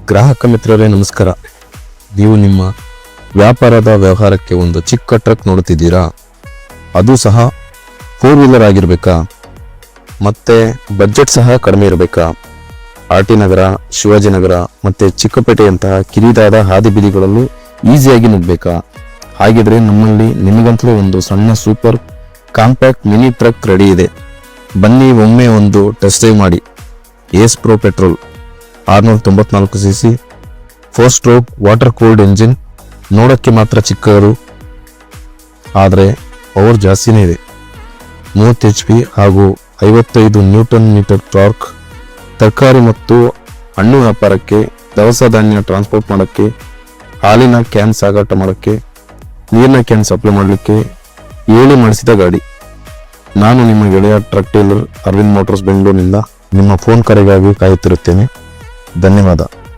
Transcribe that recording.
ಗ್ರಾಹಕ ಮಿತ್ರರೇ ನಮಸ್ಕಾರ. ನೀವು ನಿಮ್ಮ ವ್ಯಾಪಾರದ ವ್ಯವಹಾರಕ್ಕೆ ಒಂದು ಚಿಕ್ಕ ಟ್ರಕ್ ನೋಡುತ್ತಿದ್ದೀರಾ? ಅದು ಸಹ 4 ವೀಲರ್ ಆಗಿರಬೇಕಾ? ಮತ್ತೆ ಬಜೆಟ್ ಸಹ ಕಡಿಮೆ ಇರಬೇಕಾ? ಆರ್.ಟಿ. ನಗರ, ಶಿವಾಜಿನಗರ ಮತ್ತೆ ಚಿಕ್ಕಪೇಟೆಯಂತಹ ಕಿರಿದಾದ ಹಾದಿ ಬೀದಿಗಳಲ್ಲೂ ಈಸಿಯಾಗಿ ನುಗ್ಗಬೇಕಾ? ಹಾಗಿದ್ರೆ ನಮ್ಮಲ್ಲಿ ನಿಮಗಂತಲೂ ಒಂದು ಸಣ್ಣ super compact mini truck ready ಇದೆ. ಬನ್ನಿ ಒಮ್ಮೆ ಒಂದು ಟೆಸ್ಟ್ ಡ್ರೈವ್ ಮಾಡಿ. Ace Pro petrol 694cc 4 stroke water cooled engine. ನೋಡಕ್ಕೆ ಮಾತ್ರ ಚಿಕ್ಕದು, ಆದರೆ ಪವರ್ ಜಾಸ್ತಿನೇ ಇದೆ. 30 HP ಹಾಗೂ 55 Nm ಟಾರ್ಕ್. ತರಕಾರಿ ಮತ್ತು ಹಣ್ಣು ವ್ಯಾಪಾರಕ್ಕೆ, ದವಸ ಧಾನ್ಯ ಟ್ರಾನ್ಸ್ಪೋರ್ಟ್ ಮಾಡೋಕ್ಕೆ, ಹಾಲಿನ ಕ್ಯಾನ್ ಸಾಗಾಟ ಮಾಡೋಕ್ಕೆ, ನೀರಿನ ಕ್ಯಾನ್ ಸಪ್ಲೈ ಮಾಡಲಿಕ್ಕೆ ಹೇಳಿ ಮಾಡಿಸಿದ ಗಾಡಿ. ನಾನು ನಿಮ್ಮ ಗೆಳೆಯ ಟ್ರಕ್ ಟೇಲರ್ ಅರವಿಂದ್ ಮೋಟರ್ಸ್ ಬೆಂಗಳೂರಿನಿಂದ ನಿಮ್ಮ ಫೋನ್ ಕರೆಗಾಗಿ ಕಾಯುತ್ತಿರುತ್ತೇನೆ. ಧನ್ಯವಾದ.